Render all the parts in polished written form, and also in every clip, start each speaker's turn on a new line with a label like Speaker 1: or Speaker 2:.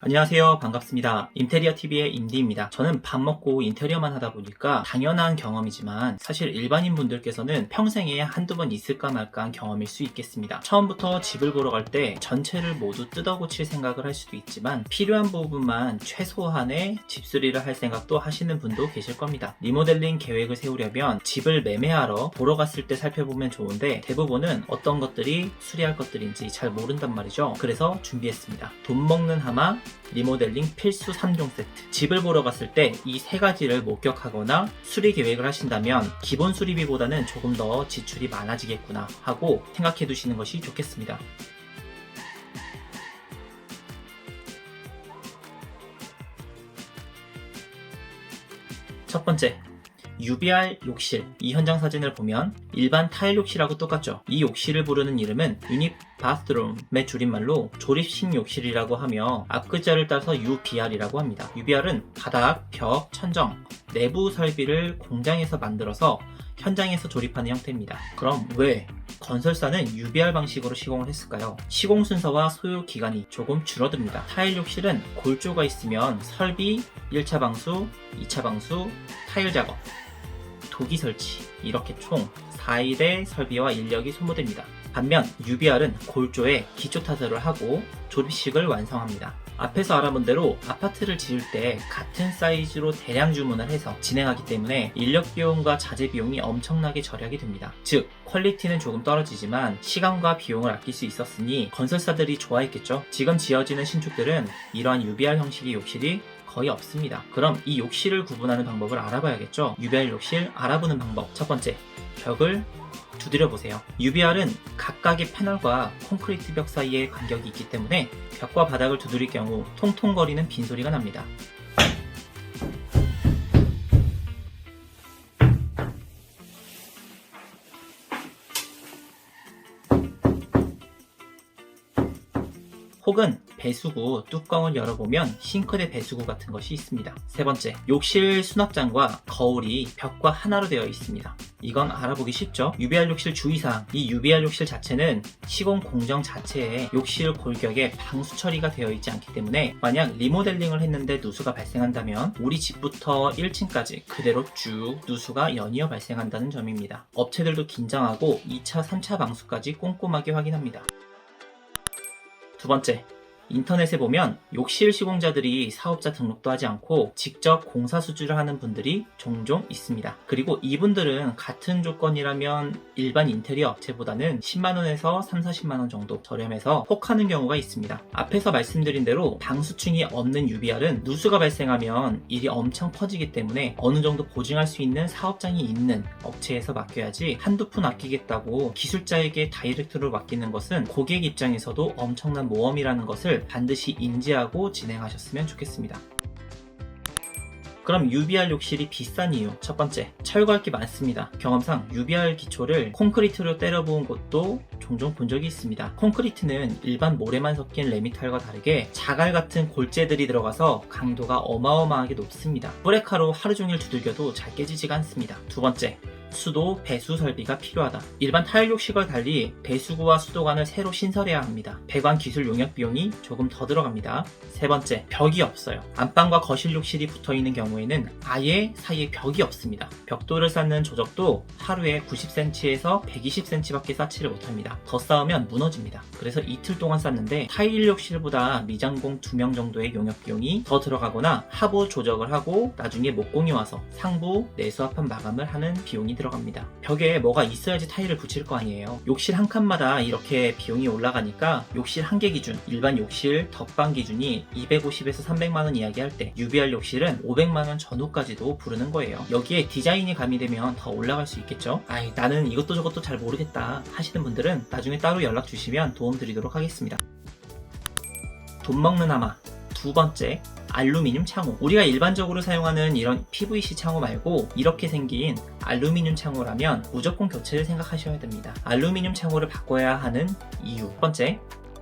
Speaker 1: 안녕하세요. 반갑습니다. 인테리어TV의 임디입니다. 저는 밥 먹고 인테리어만 하다 보니까 당연한 경험이지만 사실 일반인 분들께서는 평생에 한두 번 있을까 말까 한 경험일 수 있겠습니다. 처음부터 집을 보러 갈 때 전체를 모두 뜯어 고칠 생각을 할 수도 있지만 필요한 부분만 최소한의 집수리를 할 생각도 하시는 분도 계실 겁니다. 리모델링 계획을 세우려면 집을 매매하러 보러 갔을 때 살펴보면 좋은데 대부분은 어떤 것들이 수리할 것들인지 잘 모른단 말이죠. 그래서 준비했습니다. 돈 먹는 하마 리모델링 필수 3종 세트. 집을 보러 갔을 때 이 세 가지를 목격하거나 수리 계획을 하신다면 기본 수리비보다는 조금 더 지출이 많아지겠구나 하고 생각해 두시는 것이 좋겠습니다. 첫 번째, UBR 욕실. 이 현장 사진을 보면 일반 타일 욕실하고 똑같죠. 이 욕실을 부르는 이름은 유닛 바스룸의 줄임말로 조립식 욕실이라고 하며 앞글자를 따서 UBR이라고 합니다. UBR은 바닥, 벽, 천정, 내부 설비를 공장에서 만들어서 현장에서 조립하는 형태입니다. 그럼 왜 건설사는 UBR 방식으로 시공을 했을까요? 시공 순서와 소요 기간이 조금 줄어듭니다. 타일 욕실은 골조가 있으면 설비, 1차 방수, 2차 방수, 타일 작업, 도기 설치 이렇게 총 4일의 설비와 인력이 소모됩니다. 반면 UBR은 골조에 기초 타설을 하고 조립식을 완성합니다. 앞에서 알아본 대로 아파트를 지을 때 같은 사이즈로 대량 주문을 해서 진행하기 때문에 인력 비용과 자재 비용이 엄청나게 절약이 됩니다. 즉 퀄리티는 조금 떨어지지만 시간과 비용을 아낄 수 있었으니 건설사들이 좋아했겠죠. 지금 지어지는 신축들은 이러한 UBR 형식의 욕실이 거의 없습니다. 그럼 이 욕실을 구분하는 방법을 알아봐야겠죠. UBR 욕실 알아보는 방법. 첫 번째, 벽을 두드려 보세요. UBR은 각각의 패널과 콘크리트 벽 사이에 간격이 있기 때문에 벽과 바닥을 두드릴 경우 통통거리는 빈소리가 납니다. 혹은 배수구 뚜껑을 열어보면 싱크대 배수구 같은 것이 있습니다. 세 번째, 욕실 수납장과 거울이 벽과 하나로 되어 있습니다. 이건 알아보기 쉽죠? UBR 욕실 주의사항. 이 UBR 욕실 자체는 시공 공정 자체에 욕실 골격에 방수 처리가 되어 있지 않기 때문에 만약 리모델링을 했는데 누수가 발생한다면 우리 집부터 1층까지 그대로 쭉 누수가 연이어 발생한다는 점입니다. 업체들도 긴장하고 2차, 3차 방수까지 꼼꼼하게 확인합니다. 두 번째, 인터넷에 보면 욕실 시공자들이 사업자 등록도 하지 않고 직접 공사 수주를 하는 분들이 종종 있습니다. 그리고 이분들은 같은 조건이라면 일반 인테리어 업체보다는 10만원에서 3, 40만원 정도 저렴해서 혹하는 경우가 있습니다. 앞에서 말씀드린 대로 방수층이 없는 UBR은 누수가 발생하면 일이 엄청 커지기 때문에 어느 정도 보증할 수 있는 사업장이 있는 업체에서 맡겨야지 한두 푼 아끼겠다고 기술자에게 다이렉트로 맡기는 것은 고객 입장에서도 엄청난 모험이라는 것을 반드시 인지하고 진행하셨으면 좋겠습니다. 그럼 UBR 욕실이 비싼 이유. 첫 번째, 철거할 게 많습니다. 경험상 UBR 기초를 콘크리트로 때려 부은 곳도 종종 본 적이 있습니다. 콘크리트는 일반 모래만 섞인 레미탈과 다르게 자갈 같은 골재들이 들어가서 강도가 어마어마하게 높습니다. 뿌레카로 하루 종일 두들겨도 잘 깨지지가 않습니다. 두 번째, 수도, 배수 설비가 필요하다. 일반 타일 욕실과 달리 배수구와 수도관을 새로 신설해야 합니다. 배관 기술 용역 비용이 조금 더 들어갑니다. 세 번째, 벽이 없어요. 안방과 거실 욕실이 붙어있는 경우에는 아예 사이에 벽이 없습니다. 벽돌을 쌓는 조적도 하루에 90cm에서 120cm밖에 쌓지를 못합니다. 더 쌓으면 무너집니다. 그래서 이틀 동안 쌓는데 타일 욕실보다 미장공 2명 정도의 용역 비용이 더 들어가거나 하부 조적을 하고 나중에 목공이 와서 상부 내수압판 마감을 하는 비용이 들어갑니다. 벽에 뭐가 있어야지 타일을 붙일 거 아니에요. 욕실 한 칸마다 이렇게 비용이 올라가니까 욕실 한 개 기준, 일반 욕실 덕방 기준이 250에서 300만원 이야기할 때 UBR 욕실은 500만원 전후까지도 부르는 거예요. 여기에 디자인이 가미되면 더 올라갈 수 있겠죠? 나는 이것도 저것도 잘 모르겠다 하시는 분들은 나중에 따로 연락 주시면 도움 드리도록 하겠습니다. 돈 먹는 하마. 두 번째, 알루미늄 창호. 우리가 일반적으로 사용하는 이런 PVC 창호 말고 이렇게 생긴 알루미늄 창호라면 무조건 교체를 생각하셔야 됩니다. 알루미늄 창호를 바꿔야 하는 이유. 첫 번째,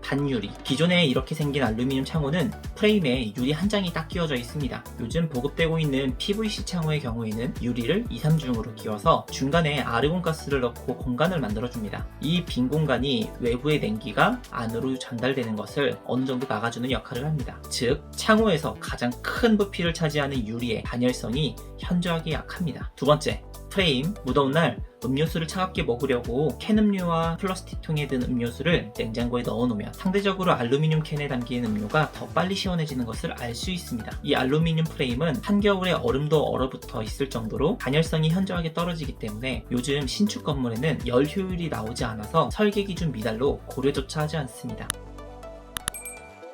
Speaker 1: 단유리. 기존에 이렇게 생긴 알루미늄 창호는 프레임에 유리 한 장이 딱 끼워져 있습니다. 요즘 보급되고 있는 PVC 창호의 경우에는 유리를 2, 3중으로 끼워서 중간에 아르곤가스를 넣고 공간을 만들어줍니다. 이 빈 공간이 외부의 냉기가 안으로 전달되는 것을 어느 정도 막아주는 역할을 합니다. 즉, 창호에서 가장 큰 부피를 차지하는 유리의 단열성이 현저하게 약합니다. 두 번째, 프레임. 무더운 날 음료수를 차갑게 먹으려고 캔 음료와 플라스틱 통에 든 음료수를 냉장고에 넣어놓으면 상대적으로 알루미늄 캔에 담긴 음료가 더 빨리 시원해지는 것을 알 수 있습니다. 이 알루미늄 프레임은 한겨울에 얼음도 얼어붙어 있을 정도로 단열성이 현저하게 떨어지기 때문에 요즘 신축 건물에는 열 효율이 나오지 않아서 설계 기준 미달로 고려조차 하지 않습니다.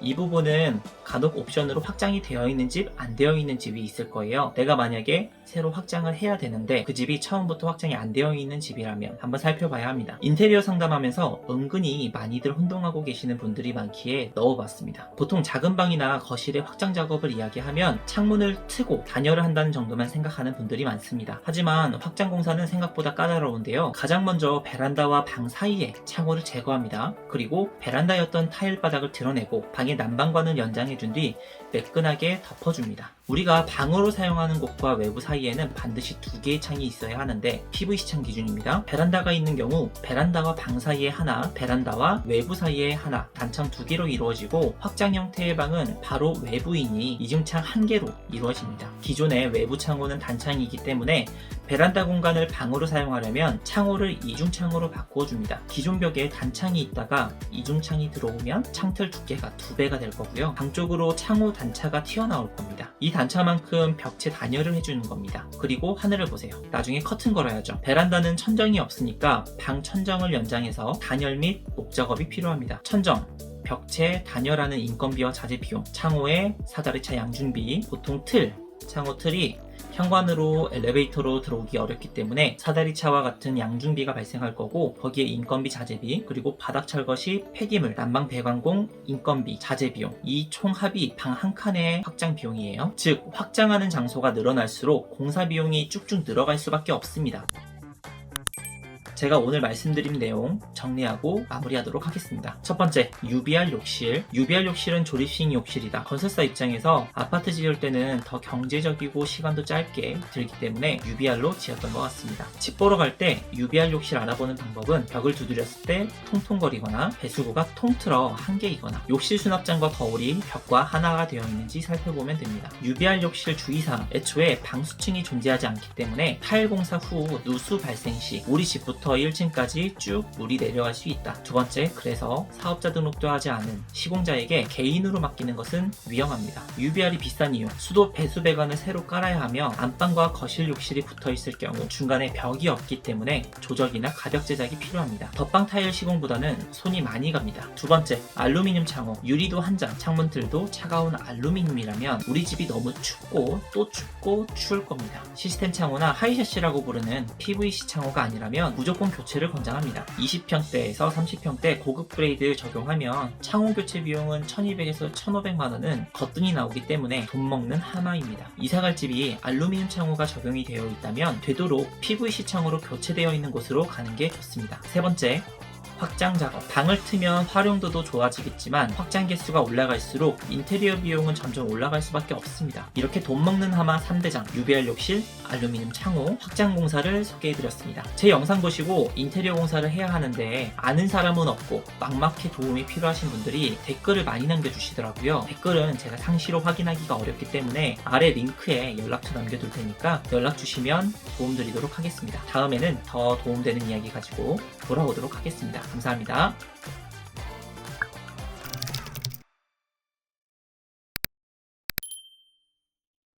Speaker 1: 이 부분은 간혹 옵션으로 확장이 되어 있는 집, 안 되어 있는 집이 있을 거예요. 내가 만약에 새로 확장을 해야 되는데 그 집이 처음부터 확장이 안 되어 있는 집이라면 한번 살펴봐야 합니다. 인테리어 상담하면서 은근히 많이들 혼동하고 계시는 분들이 많기에 넣어봤습니다. 보통 작은 방이나 거실에 확장 작업을 이야기하면 창문을 트고 단열을 한다는 정도만 생각하는 분들이 많습니다. 하지만 확장 공사는 생각보다 까다로운데요. 가장 먼저 베란다와 방 사이에 창호를 제거합니다. 그리고 베란다였던 타일 바닥을 드러내고 방의 난방관을 연장해준 뒤 매끈하게 덮어줍니다. 우리가 방으로 사용하는 곳과 외부 사이에는 반드시 2개의 창이 있어야 하는데 PVC 창 기준입니다. 베란다가 있는 경우 베란다와 방 사이에 하나, 베란다와 외부 사이에 하나, 단창 2개로 이루어지고 확장 형태의 방은 바로 외부이니 이중창 1개로 이루어집니다. 기존의 외부 창호는 단창이기 때문에 베란다 공간을 방으로 사용하려면 창호를 이중창으로 바꾸어줍니다. 기존 벽에 단창이 있다가 이중창이 들어오면 창틀 두께가 2배가 될 거고요. 방 쪽으로 창호 단차가 튀어나올 겁니다. 이 단차만큼 벽체 단열을 해주는 겁니다. 그리고 하늘을 보세요. 나중에 커튼 걸어야죠. 베란다는 천정이 없으니까 방 천정을 연장해서 단열 및 목작업이 필요합니다. 천정, 벽체 단열하는 인건비와 자재 비용, 창호의 사다리차 양준비, 보통 창호 틀이 현관으로 엘리베이터로 들어오기 어렵기 때문에 사다리차와 같은 양중비가 발생할 거고 거기에 인건비, 자재비, 그리고 바닥 철거 시 폐기물, 난방 배관공, 인건비, 자재 비용, 이 총 합이 방 한 칸의 확장 비용이에요. 즉 확장하는 장소가 늘어날수록 공사 비용이 쭉쭉 늘어갈 수밖에 없습니다. 제가 오늘 말씀드린 내용 정리하고 마무리하도록 하겠습니다. 첫 번째, UBR 욕실. UBR 욕실은 조립식 욕실이다. 건설사 입장에서 아파트 지을 때는 더 경제적이고 시간도 짧게 들기 때문에 UBR로 지었던 것 같습니다. 집 보러 갈 때 UBR 욕실 알아보는 방법은 벽을 두드렸을 때 통통거리거나 배수구가 통틀어 한 개이거나 욕실 수납장과 거울이 벽과 하나가 되어 있는지 살펴보면 됩니다. UBR 욕실 주의사항. 애초에 방수층이 존재하지 않기 때문에 타일 공사 후 누수 발생 시 우리 집부터 1층까지 쭉 물이 내려갈 수 있다. 두 번째, 그래서 사업자 등록도 하지 않은 시공자에게 개인으로 맡기는 것은 위험합니다. UBR이 비싼 이유, 수도 배수 배관을 새로 깔아야 하며 안방과 거실 욕실이 붙어 있을 경우 중간에 벽이 없기 때문에 조적이나 가벽 제작이 필요합니다. 덧방 타일 시공보다는 손이 많이 갑니다. 두 번째, 알루미늄 창호. 유리도 한 장, 창문틀도 차가운 알루미늄이라면 우리 집이 너무 춥고 또 춥고 추울 겁니다. 시스템 창호나 하이셔시라고 부르는 PVC 창호가 아니라면 무조건 교체를 권장합니다. 20평대에서 30평대 고급 그레이드 적용하면 창호 교체 비용은 1200에서 1500만원은 거뜬히 나오기 때문에 돈 먹는 하마입니다. 이사갈 집이 알루미늄 창호가 적용이 되어 있다면 되도록 PVC 창호로 교체되어 있는 곳으로 가는 게 좋습니다. 세 번째, 확장 작업. 방을 트면 활용도도 좋아지겠지만 확장 개수가 올라갈수록 인테리어 비용은 점점 올라갈 수밖에 없습니다. 이렇게 돈 먹는 하마 3대장, UBR 욕실, 알루미늄 창호, 확장 공사를 소개해드렸습니다. 제 영상 보시고 인테리어 공사를 해야 하는데 아는 사람은 없고 막막히 도움이 필요하신 분들이 댓글을 많이 남겨주시더라고요. 댓글은 제가 상시로 확인하기가 어렵기 때문에 아래 링크에 연락처 남겨둘 테니까 연락 주시면 도움드리도록 하겠습니다. 다음에는 더 도움되는 이야기 가지고 돌아오도록 하겠습니다. 감사합니다.